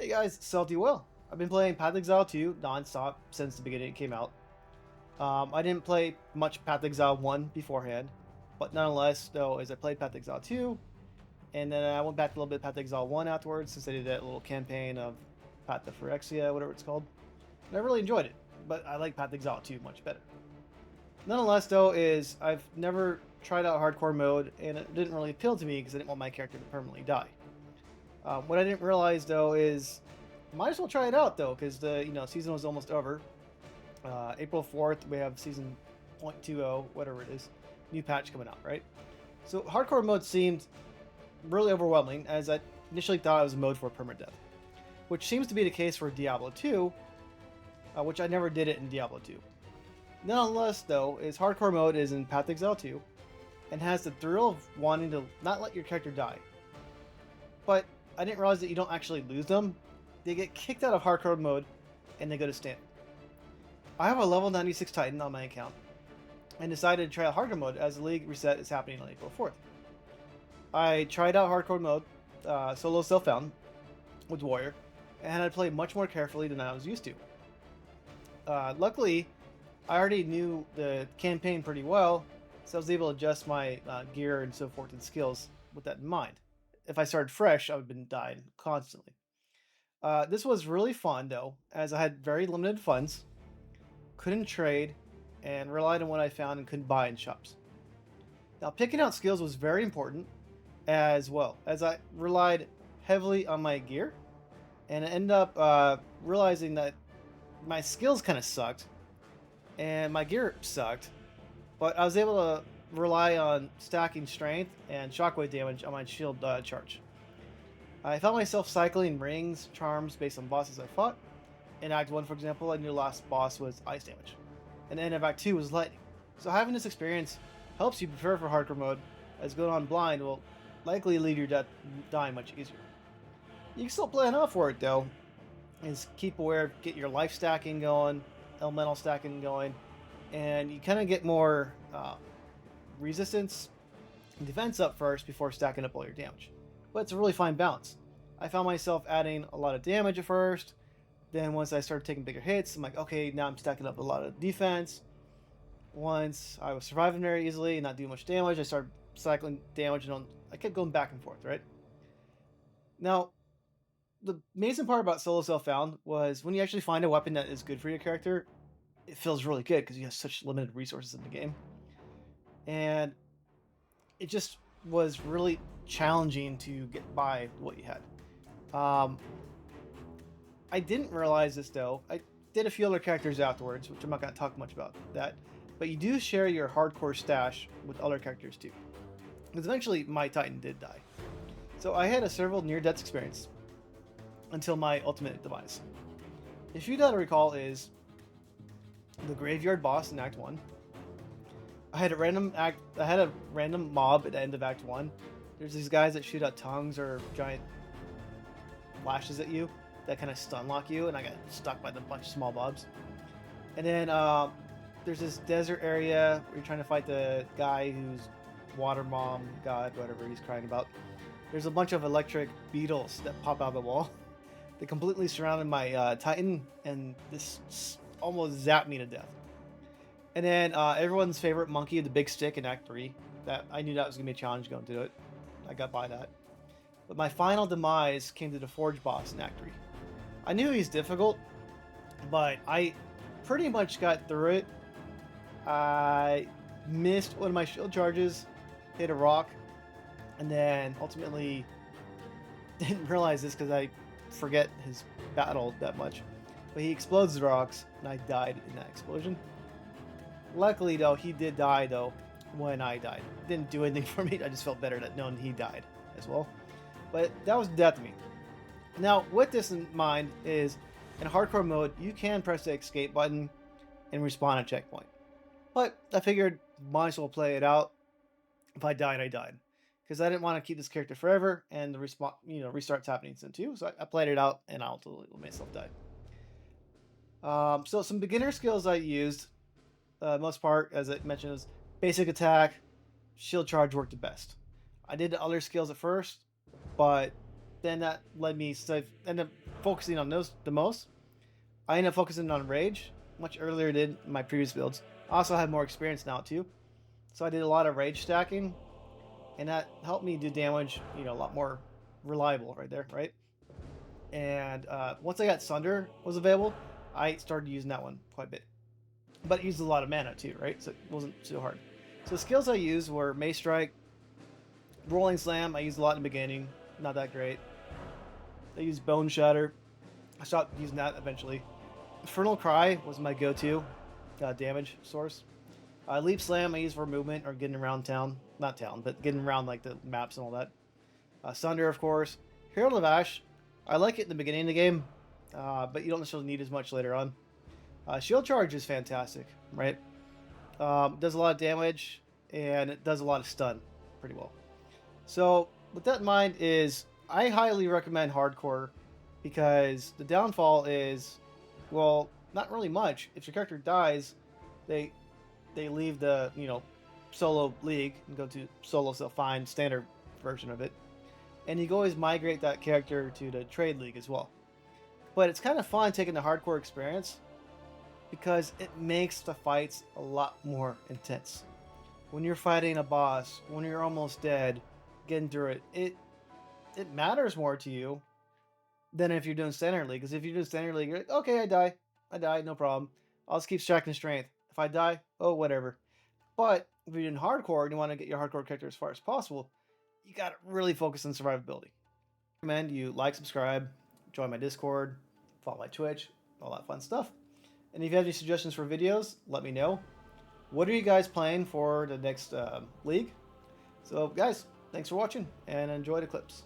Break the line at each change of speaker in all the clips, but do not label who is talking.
Hey guys, Salty Will. I've been playing Path Exile 2 non-stop since the beginning it came out. I didn't play much Path Exile 1 beforehand, but nonetheless, though, as I played Path Exile 2, and then I went back a little bit Path Exile 1 afterwards since I did that little campaign of Path of Phyrexia, whatever it's called. And I really enjoyed it, but I like Path Exile 2 much better. Nonetheless, though, is I've never tried out hardcore mode, and it didn't really appeal to me because I didn't want my character to permanently die. What I didn't realize though is, might as well try it out though, because the season was almost over. April 4th, we have season 0.20, whatever it is, new patch coming out, right? So hardcore mode seemed really overwhelming, as I initially thought it was a mode for permanent death, which seems to be the case for Diablo 2, which I never did it in Diablo 2. Nonetheless, though, is hardcore mode is in Path Exile 2, and has the thrill of wanting to not let your character die. But I didn't realize that you don't actually lose them. They get kicked out of hardcore mode, and they go to standard. I have a level 96 Titan on my account, and decided to try out hardcore mode as the league reset is happening on April 4th. I tried out hardcore mode, solo self-found, with Warrior, and I played much more carefully than I was used to. Luckily, I already knew the campaign pretty well, so I was able to adjust my gear and so forth and skills with that in mind. If I started fresh, I would have been dying constantly. This was really fun, though, as I had very limited funds, couldn't trade, and relied on what I found and couldn't buy in shops. Now, picking out skills was very important as well, as I relied heavily on my gear, and I ended up realizing that my skills kind of sucked, and my gear sucked, but I was able to rely on stacking strength and shockwave damage on my shield charge. I found myself cycling rings, charms based on bosses I fought. In Act 1, for example, I knew the last boss was ice damage, and the end of Act 2 was lightning. So having this experience helps you prepare for hardcore mode, as going on blind will likely leave your death dying much easier. You can still plan out for it though, is keep aware, get your life stacking going, elemental stacking going, and you kind of get more resistance and defense up first before stacking up all your damage. But it's a really fine balance. I found myself adding a lot of damage at first, then once I started taking bigger hits, I'm like, okay, now I'm stacking up a lot of defense. Once I was surviving very easily and not doing much damage, I started cycling damage, and I kept going back and forth, right? Now, the amazing part about solo self-found was when you actually find a weapon that is good for your character, it feels really good because you have such limited resources in the game. And it just was really challenging to get by what you had. I didn't realize this though. I did a few other characters afterwards, which I'm not going to talk much about that. But you do share your hardcore stash with other characters too. Because eventually my Titan did die. So I had a several near-death experience until my ultimate demise. A few that I recall is the graveyard boss in Act 1. I had a random mob at the end of Act 1. There's these guys that shoot out tongues or giant flashes at you that kind of stun lock you, and I got stuck by the bunch of small mobs. And then there's this desert area where you're trying to fight the guy who's water mom god, whatever he's crying about. There's a bunch of electric beetles that pop out of the wall. They completely surrounded my Titan, and this almost zapped me to death. And then everyone's favorite monkey, the big stick in Act 3. That I knew that was going to be a challenge going to it. I got by that. But my final demise came to the Forge boss in Act 3. I knew he's difficult, but I pretty much got through it. I missed one of my shield charges, hit a rock, and then ultimately didn't realize this because I forget his battle that much. But he explodes the rocks, and I died in that explosion. Luckily, though, he did die, though, when I died. It didn't do anything for me. I just felt better that knowing he died as well. But that was death to me. Now, with this in mind is, in hardcore mode, you can press the escape button and respawn at checkpoint. But I figured, might as well play it out. If I died, I died. Because I didn't want to keep this character forever, and the restart's happening soon too. So I played it out, and I ultimately let myself die. So some beginner skills I used, most part, as I mentioned, was basic attack, shield charge worked the best. I did the other skills at first, but then that led me, so I ended up focusing on those the most. I ended up focusing on rage much earlier than my previous builds. I also have more experience now too, so I did a lot of rage stacking, and that helped me do damage, a lot more reliable right there, right? And once I got Sunder was available, I started using that one quite a bit. But it used a lot of mana too, right? So it wasn't too hard. So skills I used were Mace Strike, Rolling Slam. I used a lot in the beginning, not that great. I used Bone Shatter. I stopped using that eventually. Infernal Cry was my go-to damage source. Leap Slam I use for movement or getting around town. Not town, but getting around like the maps and all that. Sunder, of course. Herald of Ash, I like it in the beginning of the game, but you don't necessarily need as much later on. Shield Charge is fantastic, right? Does a lot of damage, and it does a lot of stun pretty well. So with that in mind is I highly recommend Hardcore because the downfall is, well, not really much. If your character dies, they leave the, solo league and go to solo, so fine standard version of it. And you can always migrate that character to the trade league as well. But it's kind of fun taking the hardcore experience because it makes the fights a lot more intense. When you're fighting a boss, when you're almost dead, getting through it, it matters more to you than if you're doing standard league. Because if you're doing standard league, you're like, okay, I died, no problem. I'll just keep stacking strength. If I die, oh, whatever. But if you're doing hardcore and you want to get your hardcore character as far as possible, you got to really focus on survivability. I recommend you like, subscribe, join my Discord, follow my Twitch, all that fun stuff. And if you have any suggestions for videos, let me know. What are you guys playing for the next league? So, guys, thanks for watching and enjoy the clips.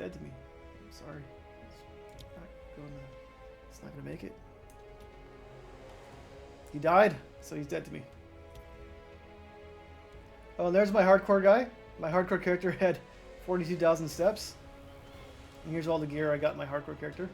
dead to me. I'm sorry. It's not gonna make it. He died, so he's dead to me. Oh, and there's my hardcore guy. My hardcore character had 42,000 steps. And here's all the gear I got in my hardcore character.